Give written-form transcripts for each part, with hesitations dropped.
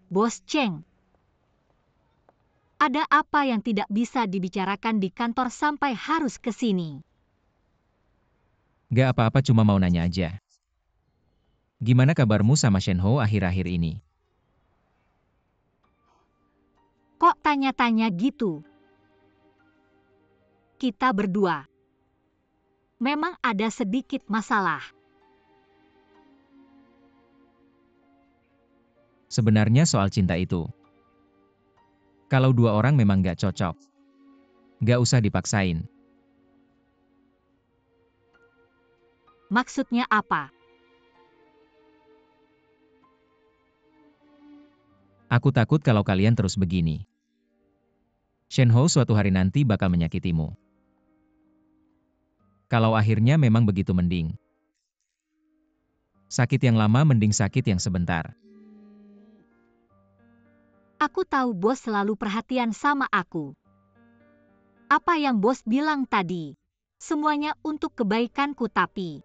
Bos Cheng. Ada apa yang tidak bisa dibicarakan di kantor sampai harus ke sini? Gak apa-apa, cuma mau nanya aja. Gimana kabarmu sama Shenhou akhir-akhir ini? Kok tanya-tanya gitu? Kita berdua memang ada sedikit masalah. Sebenarnya soal cinta itu. Kalau dua orang memang gak cocok, gak usah dipaksain. Maksudnya apa? Aku takut kalau kalian terus begini, Shenhou suatu hari nanti bakal menyakitimu. Kalau akhirnya memang begitu, mending sakit yang lama mending sakit yang sebentar. Aku tahu bos selalu perhatian sama aku. Apa yang bos bilang tadi, semuanya untuk kebaikanku, tapi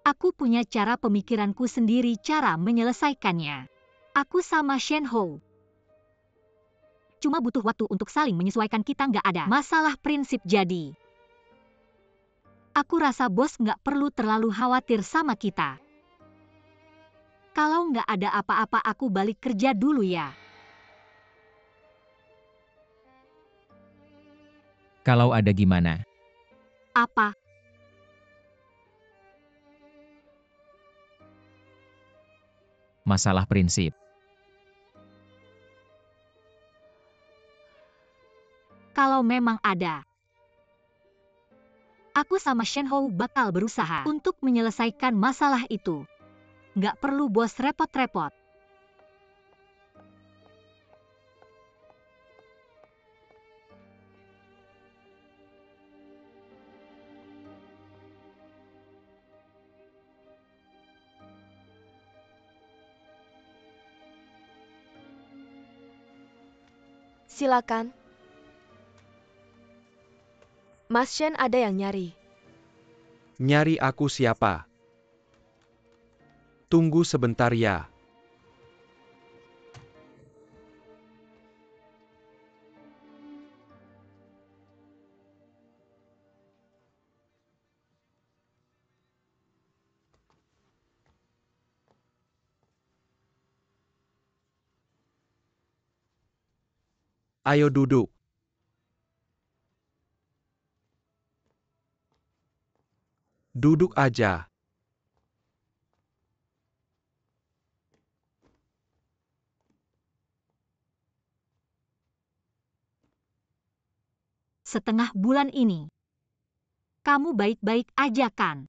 aku punya cara pemikiranku sendiri cara menyelesaikannya. Aku sama Shenhou cuma butuh waktu untuk saling menyesuaikan, kita nggak ada masalah prinsip jadi. Aku rasa bos nggak perlu terlalu khawatir sama kita. Kalau nggak ada apa-apa aku balik kerja dulu ya. Kalau ada gimana? Apa? Masalah prinsip. Kalau memang ada, aku sama Shenhou bakal berusaha untuk menyelesaikan masalah itu. Nggak perlu bos repot-repot. Silakan. Mas Shen ada yang nyari. Nyari aku siapa? Tunggu sebentar ya. Ayo duduk. Duduk aja. Setengah bulan ini, kamu baik-baik aja kan?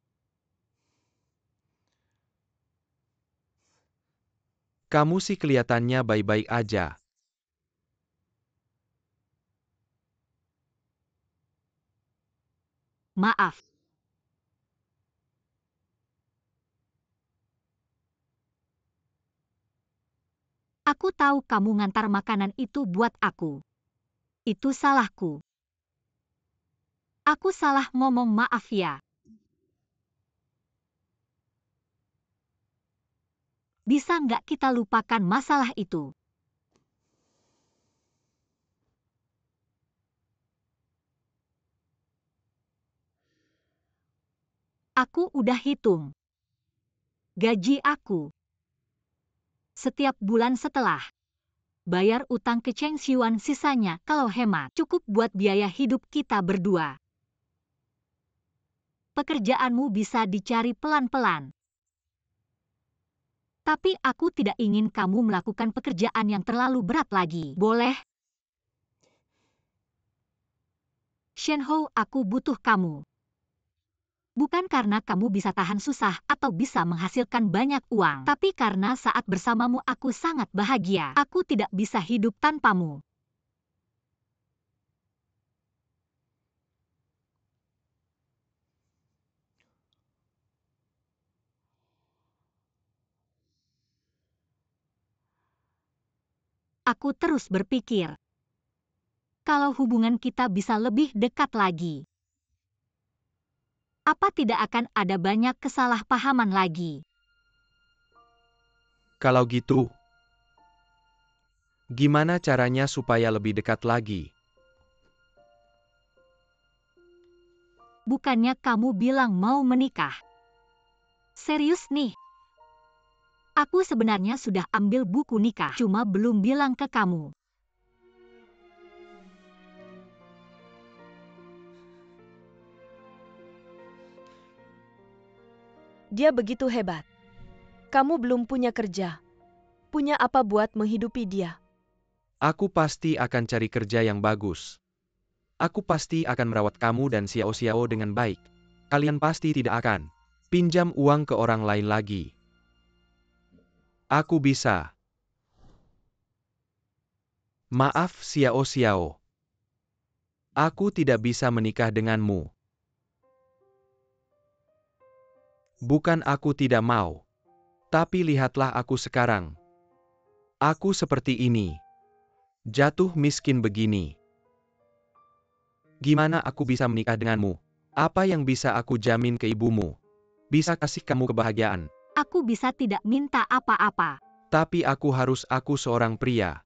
Kamu sih kelihatannya baik-baik aja. Maaf. Aku tahu kamu ngantar makanan itu buat aku. Itu salahku. Aku salah ngomong, maaf ya. Bisa nggak kita lupakan masalah itu? Aku udah hitung gaji aku setiap bulan setelah bayar utang ke Cheng Xiuan, sisanya kalau hemat cukup buat biaya hidup kita berdua. Pekerjaanmu bisa dicari pelan-pelan. Tapi aku tidak ingin kamu melakukan pekerjaan yang terlalu berat lagi. Boleh? Shenhou, aku butuh kamu. Bukan karena kamu bisa tahan susah atau bisa menghasilkan banyak uang, tapi karena saat bersamamu aku sangat bahagia. Aku tidak bisa hidup tanpamu. Aku terus berpikir, kalau hubungan kita bisa lebih dekat lagi, apa tidak akan ada banyak kesalahpahaman lagi? Kalau gitu, Gimana caranya supaya lebih dekat lagi? Bukannya kamu bilang mau menikah? Serius nih? Aku sebenarnya sudah ambil buku nikah, cuma belum bilang ke kamu. Dia begitu hebat. Kamu belum punya kerja. Punya apa buat menghidupi dia? Aku pasti akan cari kerja yang bagus. Aku pasti akan merawat kamu dan Xiao Xiao dengan baik. Kalian pasti tidak akan pinjam uang ke orang lain lagi. Aku bisa. Maaf Xiao Xiao. Aku tidak bisa menikah denganmu. Bukan aku tidak mau. Tapi lihatlah aku sekarang. Aku seperti ini. Jatuh miskin begini. Gimana aku bisa menikah denganmu? Apa yang bisa aku jamin ke ibumu? Bisa kasih kamu kebahagiaan. Aku bisa tidak minta apa-apa. Tapi aku seorang pria.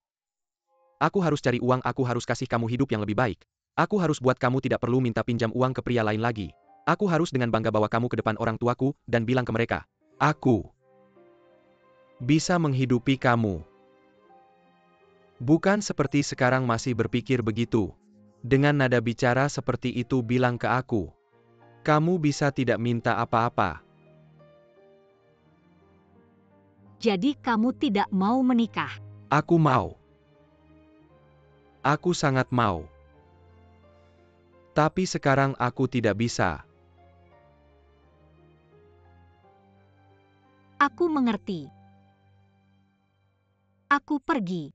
Aku harus cari uang, aku harus kasih kamu hidup yang lebih baik. Aku harus buat kamu tidak perlu minta pinjam uang ke pria lain lagi. Aku harus dengan bangga bawa kamu ke depan orang tuaku dan bilang ke mereka, aku bisa menghidupi kamu. Bukan seperti sekarang masih berpikir begitu. Dengan nada bicara seperti itu bilang ke aku, kamu bisa tidak minta apa-apa. Jadi kamu tidak mau menikah? Aku mau. Aku sangat mau. Tapi sekarang aku tidak bisa. Aku mengerti. Aku pergi.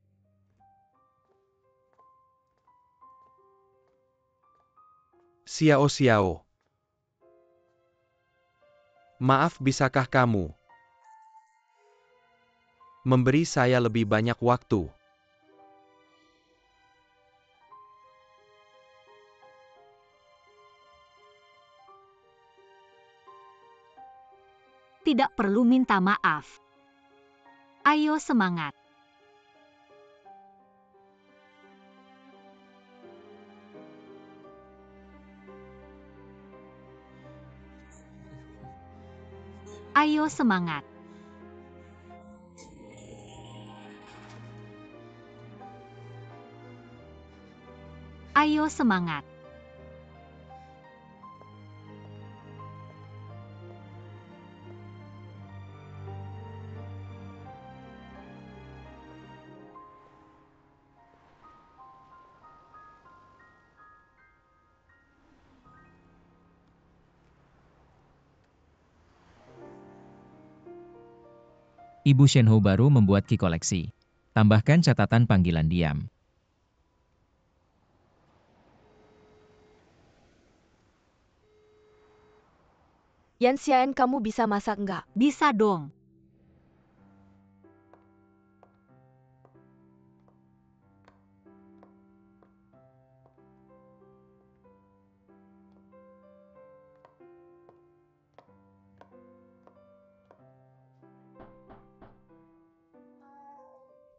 Xiao Xiao. Maaf, bisakah kamu memberi saya lebih banyak waktu? Tidak perlu minta maaf. Ayo semangat. Ayo semangat. Ayo semangat. Ibu Shenhou baru membuat ki koleksi. Tambahkan catatan panggilan diam. Yan Xian, kamu bisa masak enggak? Bisa dong.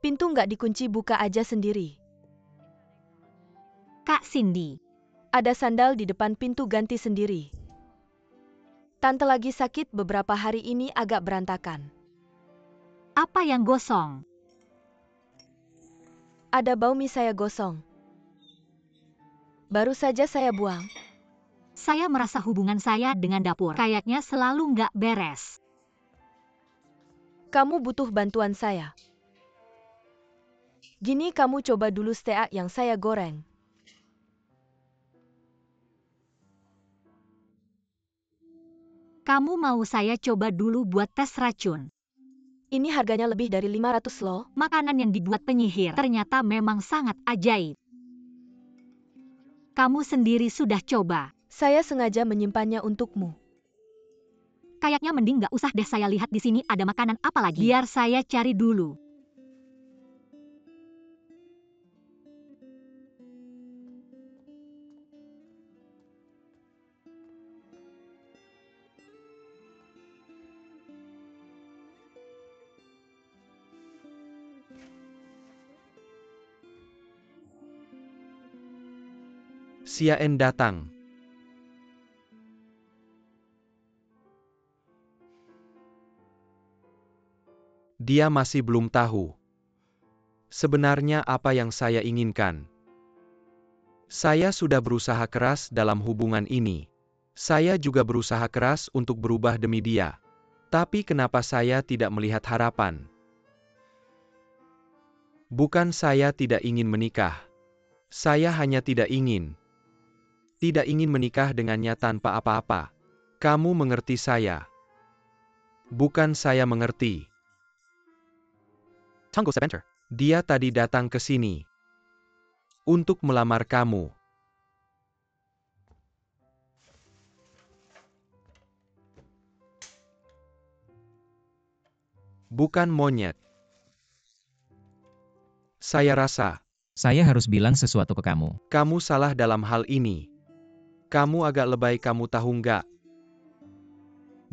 Pintu nggak dikunci, buka aja sendiri. Kak Cindy. Ada sandal di depan pintu, ganti sendiri. Tante lagi sakit beberapa hari ini, agak berantakan. Apa yang gosong? Ada bau mie saya gosong. Baru saja saya buang. Saya merasa hubungan saya dengan dapur kayaknya selalu nggak beres. Kamu butuh bantuan saya. Gini, kamu coba dulu steak yang saya goreng. Kamu mau saya coba dulu buat tes racun? Ini harganya lebih dari 500 loh. Makanan yang dibuat penyihir ternyata memang sangat ajaib. Kamu sendiri sudah coba? Saya sengaja menyimpannya untukmu. Kayaknya mending nggak usah deh, saya lihat di sini ada makanan apa lagi. Biar saya cari dulu. Xiaen datang. Dia masih belum tahu sebenarnya apa yang saya inginkan. Saya sudah berusaha keras dalam hubungan ini. Saya juga berusaha keras untuk berubah demi dia. Tapi kenapa saya tidak melihat harapan? Bukan saya tidak ingin menikah. Saya hanya tidak ingin menikah dengannya tanpa apa-apa. Kamu mengerti saya. Bukan saya mengerti. Tunggu sebentar. Dia tadi datang ke sini untuk melamar kamu. Bukan monyet. Saya rasa Saya harus bilang sesuatu ke kamu. kamu salah dalam hal ini. Kamu agak lebay, kamu tahu nggak?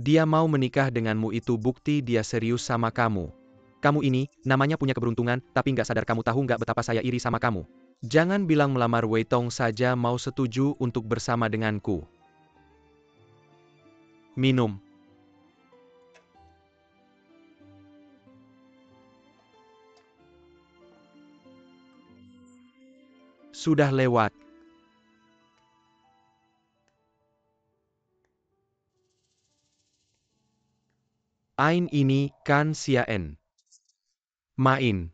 Dia mau menikah denganmu, itu bukti dia serius sama kamu. Kamu ini, namanya punya keberuntungan, tapi nggak sadar. Kamu tahu nggak betapa saya iri sama kamu? Jangan bilang melamar Wei Tong saja mau setuju untuk bersama denganku. Minum. Sudah lewat. Ain ini kan Xiaen. Main.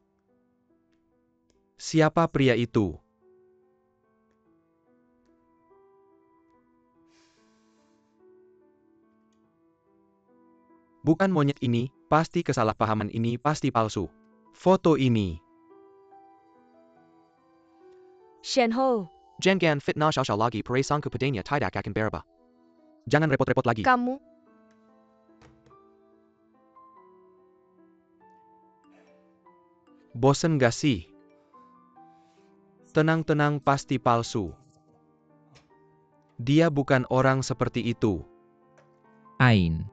Siapa pria itu? Bukan monyet ini, pasti kesalahpahaman ini pasti palsu. Foto ini. Shenho, Jangan fitnah Xiao lagi, perai sangku padanya tidak akan berubah. Jangan repot-repot lagi. kamu, Bosen gak sih? Tenang-tenang, pasti palsu. Dia bukan orang seperti itu. Ain.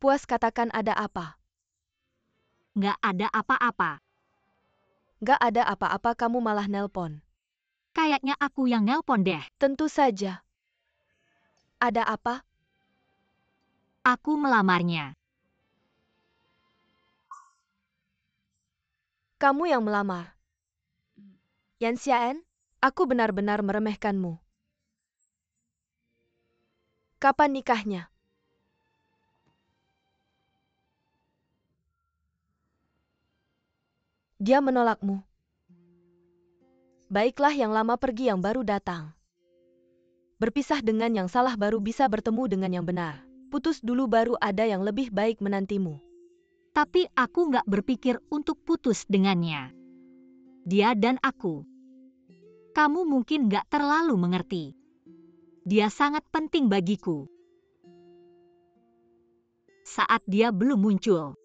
puas katakan ada apa? Nggak ada apa-apa. Gak ada apa-apa, kamu malah nelpon. Kayaknya aku yang nelpon deh. Tentu saja. Ada apa? Aku melamarnya. Kamu yang melamar. Yan Xiaen, aku benar-benar meremehkanmu. Kapan nikahnya? Dia menolakmu. Baiklah, yang lama pergi, yang baru datang. Berpisah dengan yang salah baru bisa bertemu dengan yang benar. Putus dulu baru ada yang lebih baik menantimu. Tapi aku nggak berpikir untuk putus dengannya. Dia dan aku. Kamu mungkin nggak terlalu mengerti. Dia sangat penting bagiku. Saat dia belum muncul,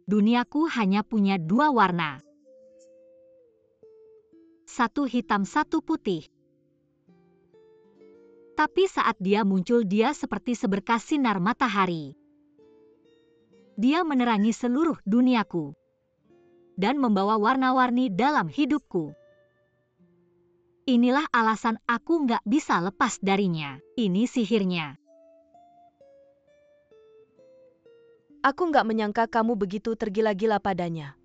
duniaku hanya punya dua warna. Satu hitam, satu putih. Tapi saat dia muncul, dia seperti seberkas sinar matahari. Dia menerangi seluruh duniaku dan membawa warna-warni dalam hidupku. Inilah alasan aku nggak bisa lepas darinya. Ini sihirnya. Aku nggak menyangka kamu begitu tergila-gila padanya.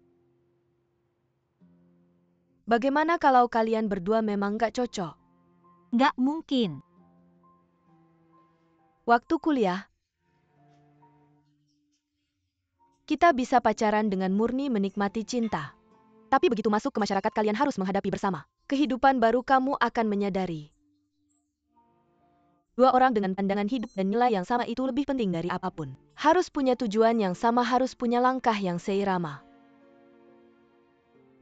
Bagaimana kalau kalian berdua memang nggak cocok? Nggak mungkin. Waktu kuliah, kita bisa pacaran dengan murni menikmati cinta. Tapi begitu masuk ke masyarakat, kalian harus menghadapi bersama kehidupan baru. Kamu akan menyadari dua orang dengan pandangan hidup dan nilai yang sama itu lebih penting dari apapun. Harus punya tujuan yang sama, harus punya langkah yang seirama.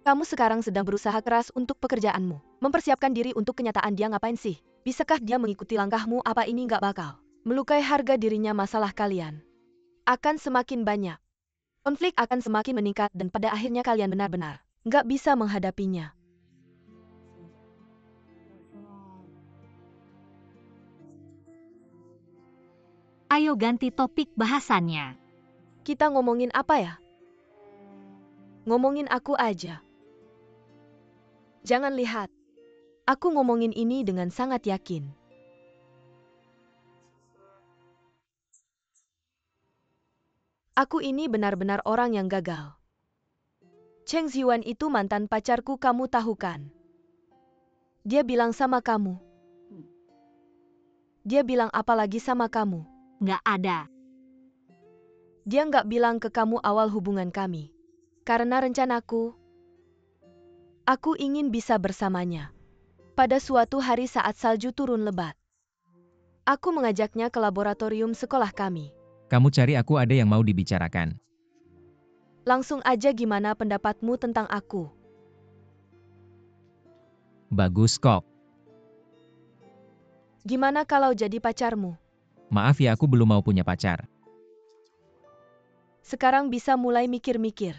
Kamu sekarang sedang berusaha keras untuk pekerjaanmu, mempersiapkan diri untuk kenyataan. Dia ngapain sih? Bisakah dia mengikuti langkahmu? Apa ini nggak bakal melukai harga dirinya? Masalah kalian akan semakin banyak. Konflik akan semakin meningkat dan pada akhirnya kalian benar-benar nggak bisa menghadapinya. Ayo ganti topik bahasannya. Kita ngomongin apa ya? Ngomongin aku aja. Jangan lihat. Aku ngomongin ini dengan sangat yakin. Aku ini benar-benar orang yang gagal. Cheng Ziwan itu mantan pacarku, kamu tahu kan? Dia bilang sama kamu. Dia bilang apa lagi sama kamu? Nggak ada. Dia nggak bilang ke kamu awal hubungan kami. Karena rencanaku, aku ingin bisa bersamanya. Pada suatu hari saat salju turun lebat. Aku mengajaknya ke laboratorium sekolah kami. Kamu cari aku ada yang mau dibicarakan. Langsung aja, gimana pendapatmu tentang aku? Bagus kok. Gimana kalau jadi pacarmu? Maaf ya, aku belum mau punya pacar. Sekarang bisa mulai mikir-mikir.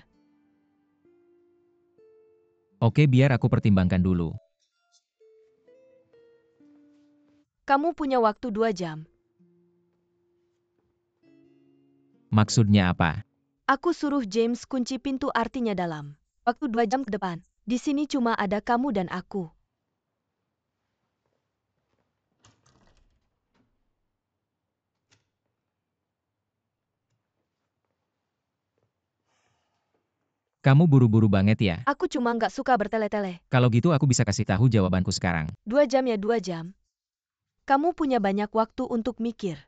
Oke, biar aku pertimbangkan dulu. Kamu punya waktu 2 jam. Maksudnya apa? Aku suruh James kunci pintu, artinya dalam waktu 2 jam ke depan. Di sini cuma ada kamu dan aku. Kamu buru-buru banget ya? Aku cuma nggak suka bertele-tele. Kalau gitu aku bisa kasih tahu jawabanku sekarang. 2 jam ya 2 jam. Kamu punya banyak waktu untuk mikir.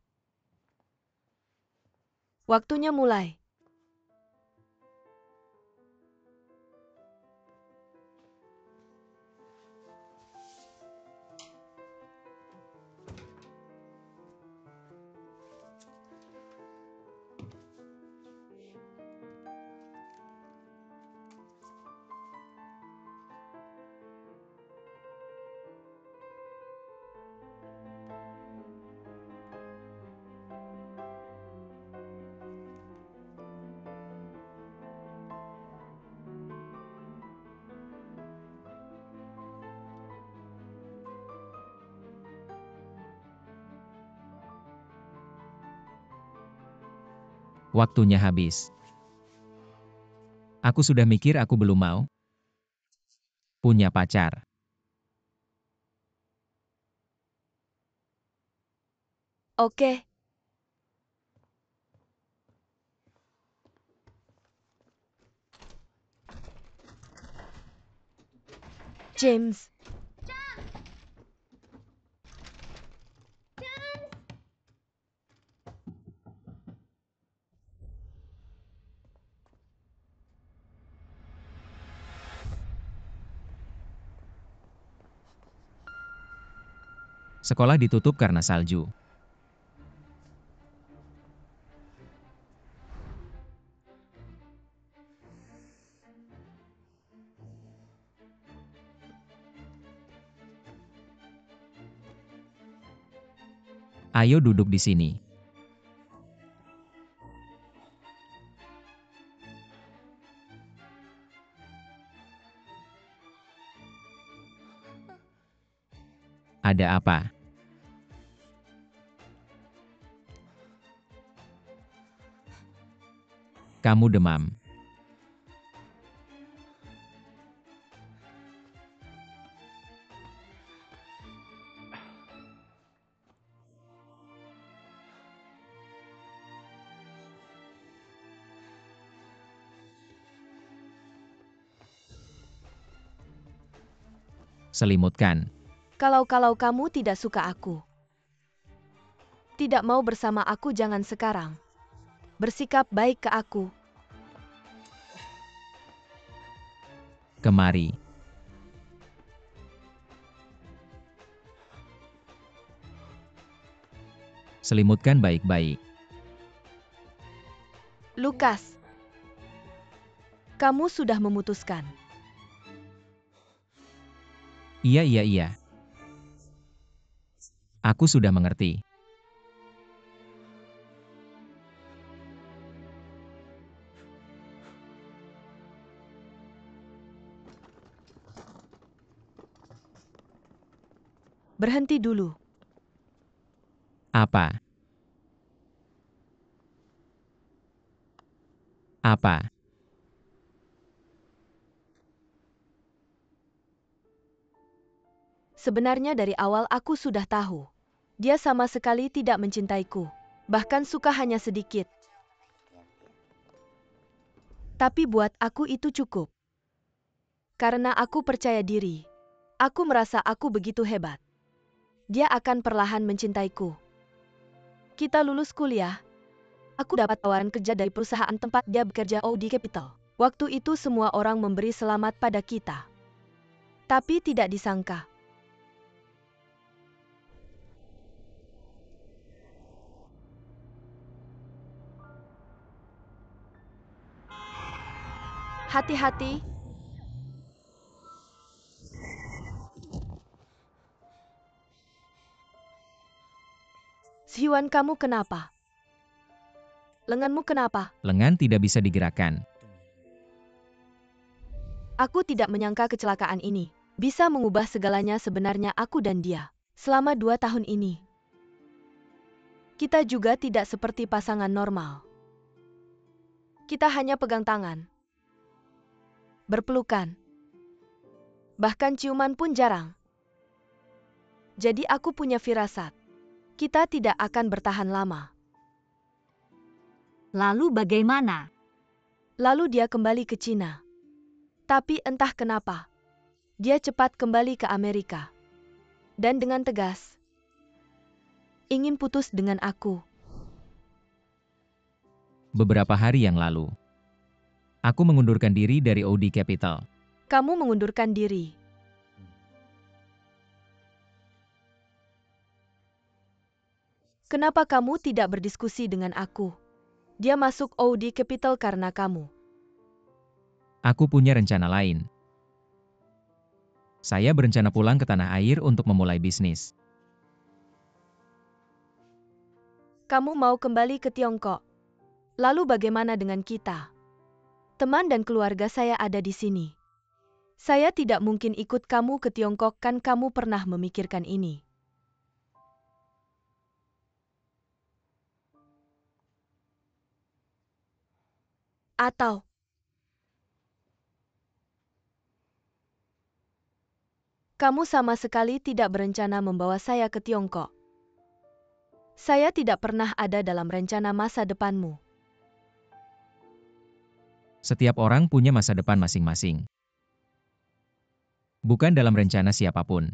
Waktunya mulai. Waktunya habis. Aku sudah mikir, aku belum mau punya pacar. Oke. James. Sekolah ditutup karena salju. Ayo duduk di sini. Ada apa? Kamu demam. Selimutkan. Kalau kamu tidak suka aku, tidak mau bersama aku, jangan sekarang. Bersikap baik ke aku. Kemari. Selimutkan baik-baik. Lukas. Kamu sudah memutuskan. Iya. Aku sudah mengerti. Berhenti dulu. Apa? Apa? Sebenarnya dari awal aku sudah tahu. Dia sama sekali tidak mencintaiku. Bahkan suka hanya sedikit. Tapi buat aku itu cukup. Karena aku percaya diri. Aku merasa aku begitu hebat. Dia akan perlahan mencintaiku. Kita lulus kuliah. Aku dapat tawaran kerja dari perusahaan tempat dia bekerja, OD Capital. Waktu itu semua orang memberi selamat pada kita. Tapi tidak disangka. Hati-hati. Hyuan, kamu kenapa? Lenganmu kenapa? Lengan tidak bisa digerakkan. Aku tidak menyangka kecelakaan ini bisa mengubah segalanya. Sebenarnya aku dan dia selama 2 tahun ini. Kita juga tidak seperti pasangan normal. Kita hanya pegang tangan. Berpelukan. Bahkan ciuman pun jarang. Jadi aku punya firasat. Kita tidak akan bertahan lama. Lalu bagaimana? Lalu dia kembali ke Cina. Tapi entah kenapa, dia cepat kembali ke Amerika. Dan dengan tegas, ingin putus dengan aku. Beberapa hari yang lalu, aku mengundurkan diri dari OD Capital. Kamu mengundurkan diri. Kenapa kamu tidak berdiskusi dengan aku? Dia masuk OD Capital karena kamu. Aku punya rencana lain. Saya berencana pulang ke tanah air untuk memulai bisnis. Kamu mau kembali ke Tiongkok. Lalu bagaimana dengan kita? Teman dan keluarga saya ada di sini. Saya tidak mungkin ikut kamu ke Tiongkok, kan kamu pernah memikirkan ini? Atau kamu sama sekali tidak berencana membawa saya ke Tiongkok? Saya tidak pernah ada dalam rencana masa depanmu. Setiap orang punya masa depan masing-masing. Bukan dalam rencana siapapun.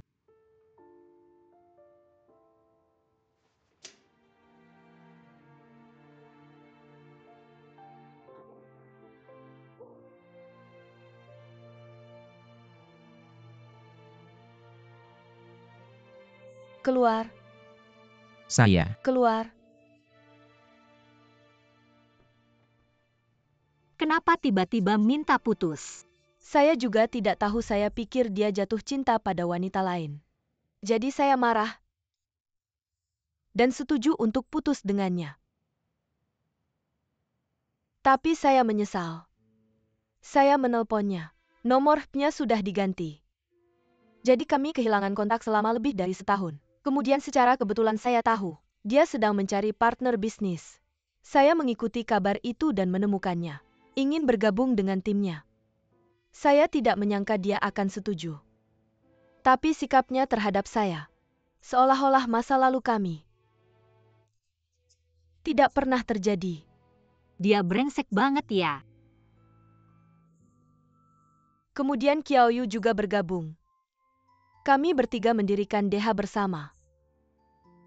Keluar. Saya Keluar. Kenapa tiba-tiba minta putus? Saya juga tidak tahu, saya pikir dia jatuh cinta pada wanita lain. Jadi saya marah dan setuju untuk putus dengannya. Tapi saya menyesal. Saya menelponnya. Nomornya sudah diganti. Jadi kami kehilangan kontak selama lebih dari setahun. Kemudian secara kebetulan saya tahu, dia sedang mencari partner bisnis. Saya mengikuti kabar itu dan menemukannya. Ingin bergabung dengan timnya. Saya tidak menyangka dia akan setuju. Tapi sikapnya terhadap saya, seolah-olah masa lalu kami tidak pernah terjadi. Dia brengsek banget ya. Kemudian Kiao Yu juga bergabung. Kami bertiga mendirikan DH bersama.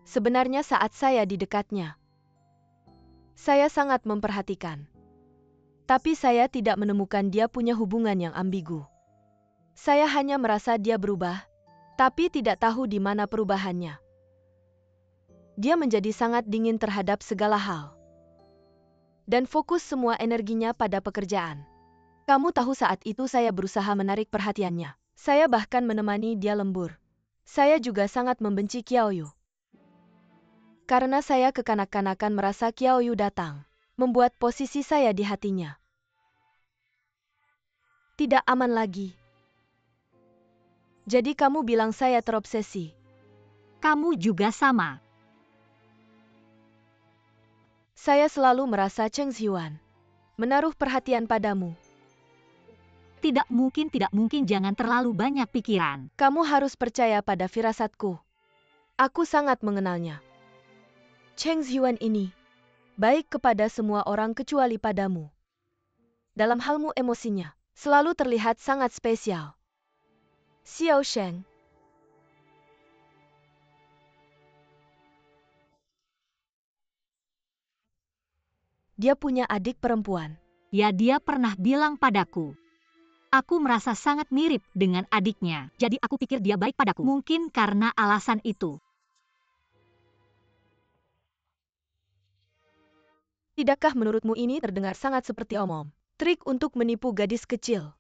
Sebenarnya saat saya di dekatnya, saya sangat memperhatikan. Tapi saya tidak menemukan dia punya hubungan yang ambigu. Saya hanya merasa dia berubah, tapi tidak tahu di mana perubahannya. Dia menjadi sangat dingin terhadap segala hal. Dan fokus semua energinya pada pekerjaan. Kamu tahu saat itu saya berusaha menarik perhatiannya. Saya bahkan menemani dia lembur. Saya juga sangat membenci Kiao Yu. Karena saya kekanak-kanakan merasa Kiao Yu datang, membuat posisi saya di hatinya tidak aman lagi. Jadi kamu bilang saya terobsesi. Kamu juga sama. Saya selalu merasa Cheng Hyuan menaruh perhatian padamu. Tidak mungkin, jangan terlalu banyak pikiran. Kamu harus percaya pada firasatku. Aku sangat mengenalnya. Cheng Xiuan ini baik kepada semua orang kecuali padamu. Dalam halmu emosinya selalu terlihat sangat spesial. Xiao Sheng. Dia punya adik perempuan. Ya, dia pernah bilang padaku. Aku merasa sangat mirip dengan adiknya, jadi aku pikir dia baik padaku. Mungkin karena alasan itu. Tidakkah menurutmu ini terdengar sangat seperti omong? Trik untuk menipu gadis kecil.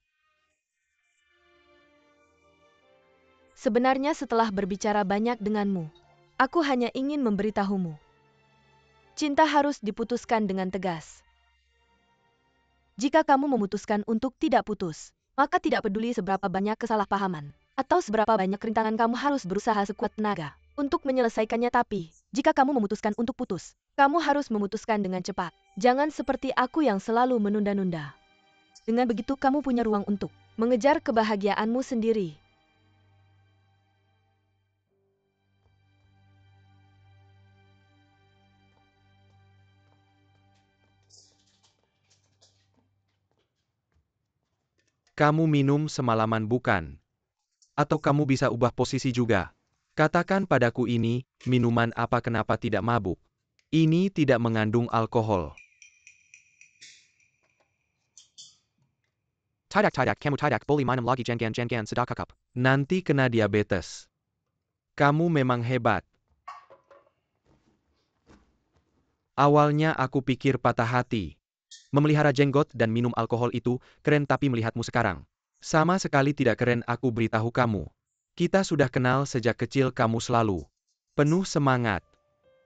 Sebenarnya setelah berbicara banyak denganmu, aku hanya ingin memberitahumu. Cinta harus diputuskan dengan tegas. Jika kamu memutuskan untuk tidak putus, maka tidak peduli seberapa banyak kesalahpahaman, atau seberapa banyak rintangan kamu harus berusaha sekuat tenaga untuk menyelesaikannya. Tapi, jika kamu memutuskan untuk putus, kamu harus memutuskan dengan cepat. Jangan seperti aku yang selalu menunda-nunda. Dengan begitu kamu punya ruang untuk mengejar kebahagiaanmu sendiri. Kamu minum semalaman bukan? Atau kamu bisa ubah posisi juga? Katakan padaku ini, minuman apa kenapa tidak mabuk? Ini tidak mengandung alkohol. Tidak, kamu tidak boleh minum lagi jangan sedekap. Nanti kena diabetes. Kamu memang hebat. Awalnya aku pikir patah hati. Memelihara jenggot dan minum alkohol itu keren, tapi melihatmu sekarang, sama sekali tidak keren. Aku beritahu kamu. Kita sudah kenal sejak kecil, kamu selalu penuh semangat.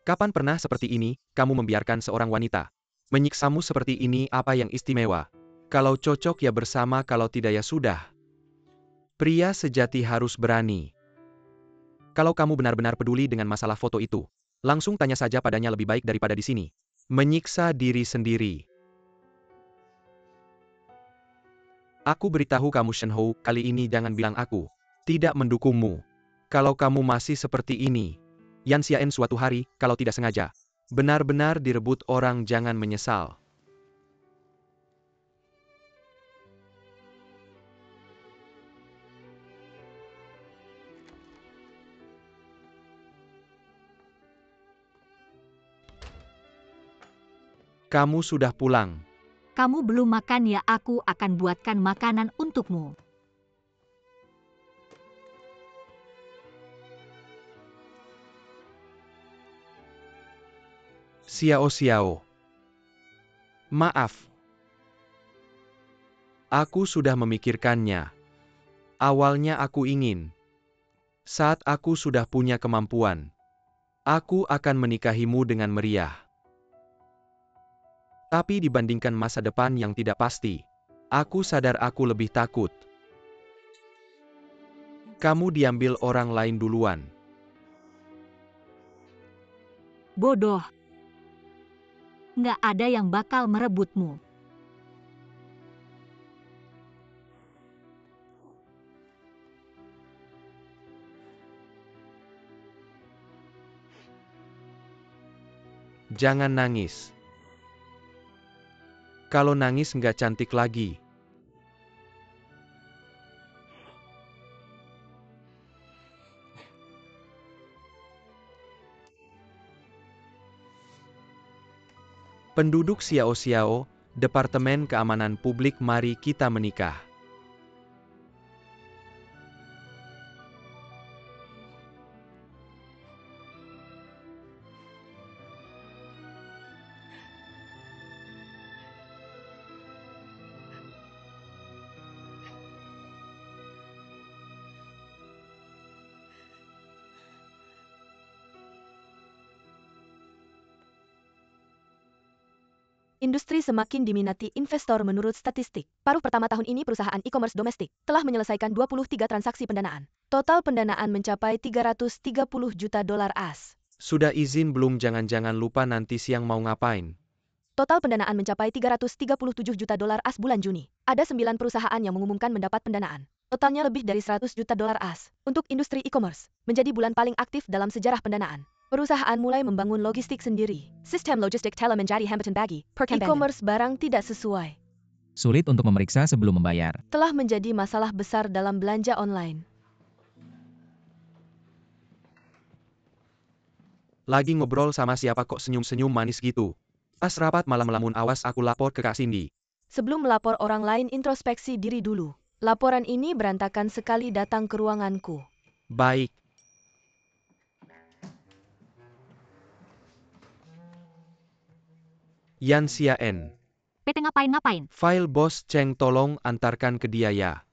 Kapan pernah seperti ini, kamu membiarkan seorang wanita menyiksamu seperti ini? Apa yang istimewa? Kalau cocok ya bersama, kalau tidak ya sudah. Pria sejati harus berani. Kalau kamu benar-benar peduli dengan masalah foto itu, langsung tanya saja padanya, lebih baik daripada di sini menyiksa diri sendiri. Aku beritahu kamu Shen Hou, kali ini jangan bilang aku tidak mendukungmu. Kalau kamu masih seperti ini, Yan Xiaen suatu hari, kalau tidak sengaja benar-benar direbut orang, jangan menyesal. Kamu sudah pulang. Kamu belum makan ya, aku akan buatkan makanan untukmu. Xiao. Maaf. Aku sudah memikirkannya. Awalnya aku ingin, saat aku sudah punya kemampuan, aku akan menikahimu dengan meriah. Tapi dibandingkan masa depan yang tidak pasti, aku sadar aku lebih takut. Kamu diambil orang lain duluan. Bodoh. Nggak ada yang bakal merebutmu. Jangan nangis. Kalau nangis nggak cantik lagi. Penduduk Xiao, Departemen Keamanan Publik, mari kita menikah. Industri semakin diminati investor menurut statistik. Paruh pertama tahun ini perusahaan e-commerce domestik telah menyelesaikan 23 transaksi pendanaan. Total pendanaan mencapai 330 juta dolar AS. Sudah izin belum? Jangan lupa nanti siang mau ngapain? Total pendanaan mencapai 337 juta dolar AS bulan Juni. Ada 9 perusahaan yang mengumumkan mendapat pendanaan. Totalnya lebih dari 100 juta dolar AS. Untuk industri e-commerce, menjadi bulan paling aktif dalam sejarah pendanaan. Perusahaan mulai membangun logistik sendiri. Sistem logistik telah menjadi hambatan bagi e-commerce barang tidak sesuai. Sulit untuk memeriksa sebelum membayar. Telah menjadi masalah besar dalam belanja online. Lagi ngobrol sama siapa kok senyum-senyum manis gitu? Pas rapat malah melamun, awas aku lapor ke Kak Cindy. Sebelum melapor orang lain, introspeksi diri dulu. Laporan ini berantakan sekali, datang ke ruanganku. Baik. Yan Sia N. PT ngapain-ngapain? File bos Cheng tolong antarkan ke dia ya.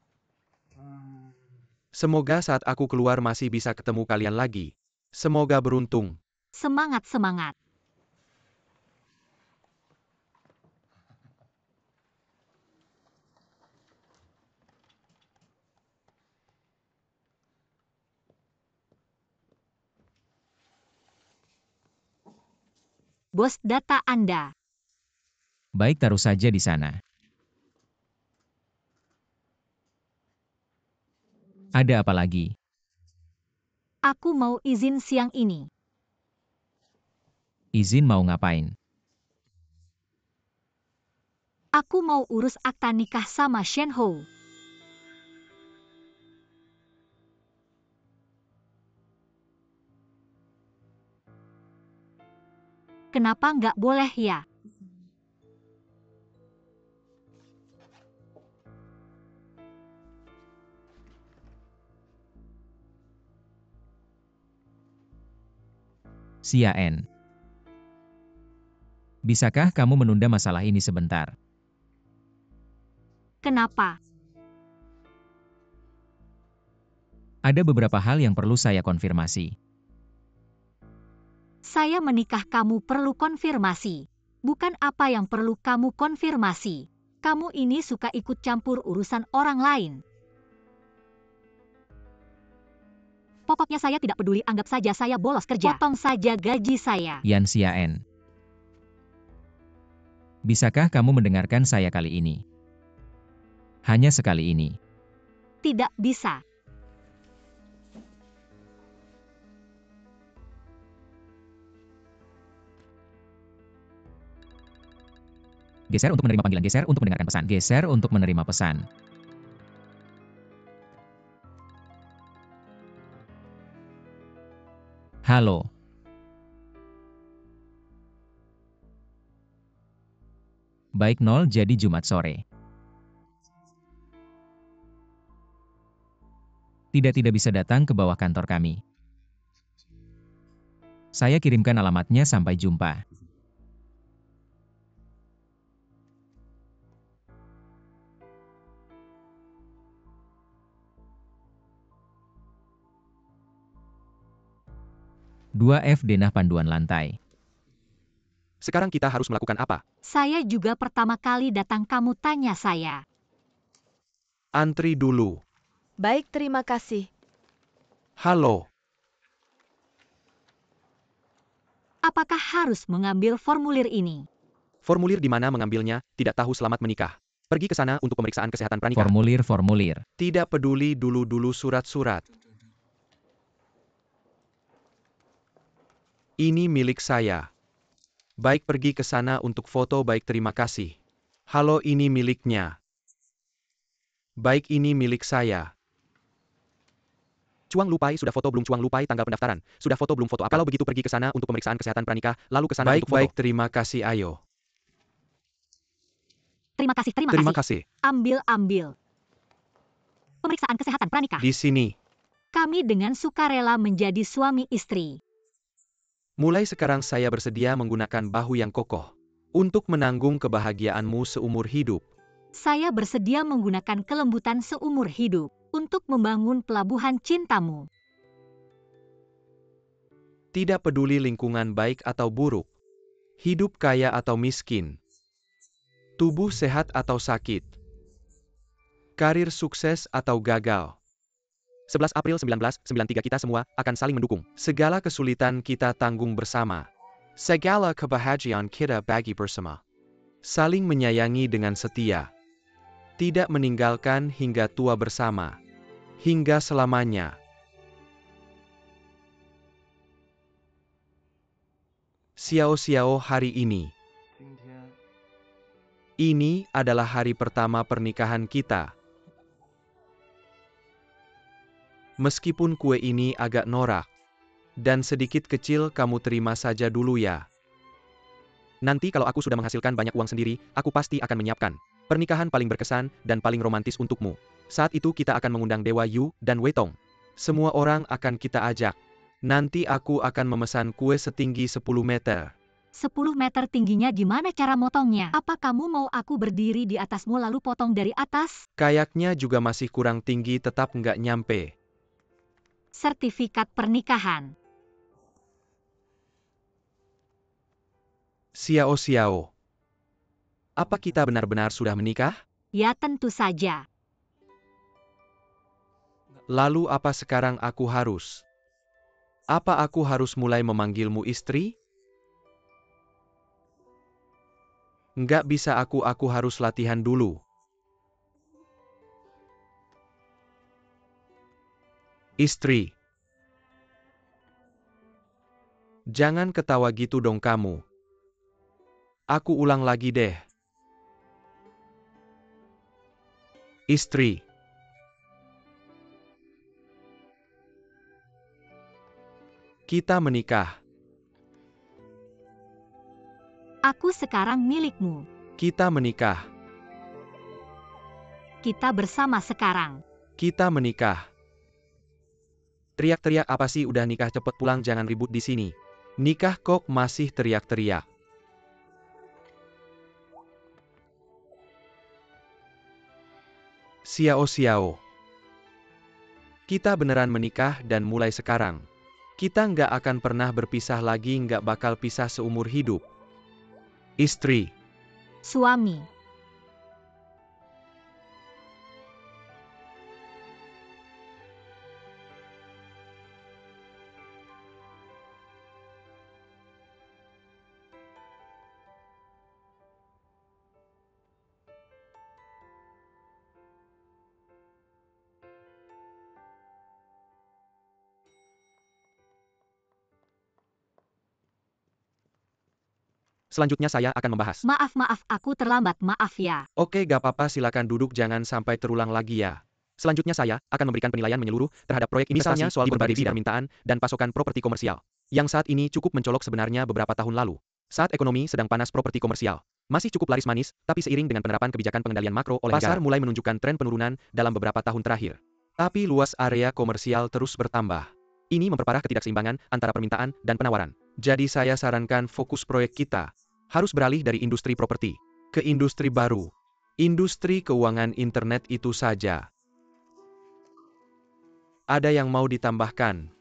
Semoga saat aku keluar masih bisa ketemu kalian lagi. Semoga beruntung. Semangat-semangat. Bos, data Anda. Baik, taruh saja di sana. Ada apa lagi? Aku mau izin siang ini. Izin mau ngapain? Aku mau urus akta nikah sama Shen Ho. Kenapa nggak boleh ya? Sia N. Bisakah kamu menunda masalah ini sebentar? Kenapa? Ada beberapa hal yang perlu saya konfirmasi. Saya menikah, kamu perlu konfirmasi. Bukan apa yang perlu kamu konfirmasi. Kamu ini suka ikut campur urusan orang lain. Pokoknya saya tidak peduli, anggap saja saya bolos kerja. Potong saja gaji saya. Yan Sia N. Bisakah kamu mendengarkan saya kali ini? Hanya sekali ini. Tidak bisa. Geser untuk menerima panggilan. Geser untuk mendengarkan pesan. Geser untuk menerima pesan. Halo. Baik, 0 jadi Jumat sore. Tidak bisa datang ke bawah kantor kami. Saya kirimkan alamatnya, sampai jumpa. Dua F denah panduan lantai. Sekarang kita harus melakukan apa? Saya juga pertama kali datang, kamu tanya saya. Antri dulu. Baik, terima kasih. Halo. Apakah harus mengambil formulir ini? Formulir di mana mengambilnya? Tidak tahu, selamat menikah. Pergi ke sana untuk pemeriksaan kesehatan pranikah. Formulir. Tidak peduli, dulu surat-surat. Ini milik saya. Baik, pergi ke sana untuk foto. Baik, terima kasih. Halo, ini miliknya. Baik, ini milik saya. Cuang lupai, sudah foto belum? Cuang lupai tanggal pendaftaran. Sudah foto belum? Foto apa? Kalau begitu pergi ke sana untuk pemeriksaan kesehatan pranikah, lalu ke sana untuk foto. Baik, terima kasih, ayo. Terima kasih. Ambil. Pemeriksaan kesehatan pranikah. Di sini. Kami dengan sukarela menjadi suami istri. Mulai sekarang saya bersedia menggunakan bahu yang kokoh untuk menanggung kebahagiaanmu seumur hidup. Saya bersedia menggunakan kelembutan seumur hidup untuk membangun pelabuhan cintamu. Tidak peduli lingkungan baik atau buruk, hidup kaya atau miskin, tubuh sehat atau sakit, karir sukses atau gagal. 11 April 1993 kita semua akan saling mendukung. Segala kesulitan kita tanggung bersama. Segala kebahagiaan kita bagi bersama. Saling menyayangi dengan setia. Tidak meninggalkan hingga tua bersama. Hingga selamanya. Xiao-xiao hari ini. Ini adalah hari pertama pernikahan kita. Meskipun kue ini agak norak dan sedikit kecil, kamu terima saja dulu ya. Nanti kalau aku sudah menghasilkan banyak uang sendiri, aku pasti akan menyiapkan pernikahan paling berkesan dan paling romantis untukmu. Saat itu kita akan mengundang Dewa Yu dan Weitong. Semua orang akan kita ajak. Nanti aku akan memesan kue setinggi 10 meter. 10 meter tingginya, gimana cara motongnya? Apa kamu mau aku berdiri di atasmu lalu potong dari atas? Kayaknya juga masih kurang tinggi, tetap nggak nyampe. Sertifikat pernikahan. Xiao-xiao. Apa kita benar-benar sudah menikah? Ya tentu saja. Lalu apa sekarang aku harus? Apa aku harus mulai memanggilmu istri? Nggak bisa, aku harus latihan dulu. Istri. Jangan ketawa gitu dong kamu. Aku ulang lagi deh. Istri. Kita menikah. Aku sekarang milikmu. Kita menikah. Kita bersama sekarang. Kita menikah. Teriak-teriak apa sih? Udah nikah, cepet pulang, jangan ribut di sini. Nikah kok masih teriak-teriak. Xiao-xiao. Kita beneran menikah dan mulai sekarang. Kita nggak akan pernah berpisah lagi, nggak bakal pisah seumur hidup. Istri. Suami. Selanjutnya saya akan membahas. Maaf, aku terlambat, maaf ya. Oke, gak apa-apa, silakan duduk, jangan sampai terulang lagi ya. Selanjutnya saya akan memberikan penilaian menyeluruh terhadap proyek investasi, misalnya soal berbagai bidang permintaan dan pasokan properti komersial. Yang saat ini cukup mencolok sebenarnya beberapa tahun lalu. Saat ekonomi sedang panas, properti komersial masih cukup laris manis, tapi seiring dengan penerapan kebijakan pengendalian makro oleh pasar mulai menunjukkan tren penurunan dalam beberapa tahun terakhir. Tapi luas area komersial terus bertambah. Ini memperparah ketidakseimbangan antara permintaan dan penawaran. Jadi saya sarankan fokus proyek kita harus beralih dari industri properti ke industri baru. Industri keuangan internet itu saja. Ada yang mau ditambahkan?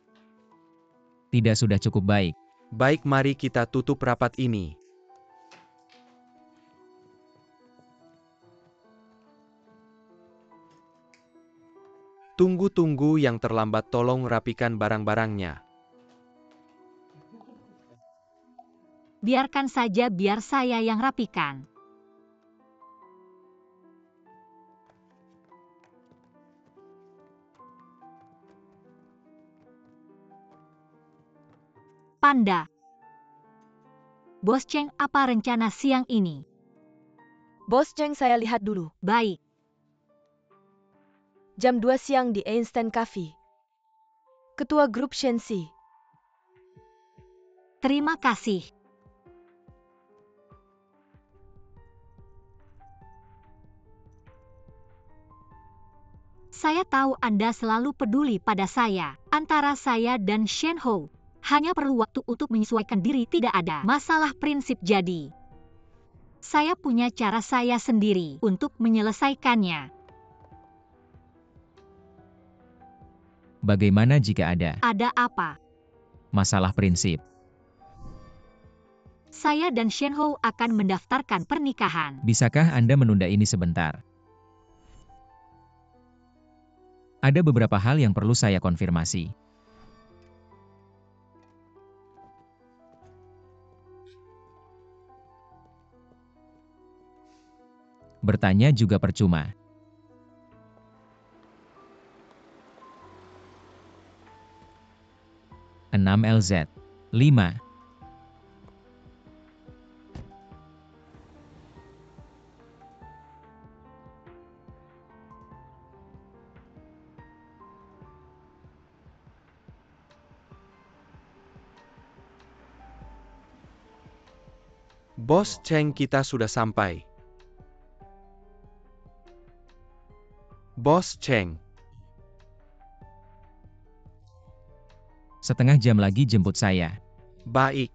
Tidak, sudah cukup baik. Baik, mari kita tutup rapat ini. Tunggu, yang terlambat tolong rapikan barang-barangnya. Biarkan saja, biar saya yang rapikan. Panda. Bos Cheng, apa rencana siang ini? Bos Cheng, saya lihat dulu. Baik. Jam 2 siang di Einstein Cafe. Ketua grup Shenxi. Terima kasih. Saya tahu Anda selalu peduli pada saya. Antara saya dan Shen Hou, hanya perlu waktu untuk menyesuaikan diri, tidak ada masalah prinsip jadi. Saya punya cara saya sendiri untuk menyelesaikannya. Bagaimana jika ada Ada apa? masalah prinsip? Saya dan Shen Hou akan mendaftarkan pernikahan. Bisakah Anda menunda ini sebentar? Ada beberapa hal yang perlu saya konfirmasi. Bertanya juga percuma. LZ 5. Bos Cheng, kita sudah sampai. Bos Cheng. Setengah jam lagi jemput saya. Baik.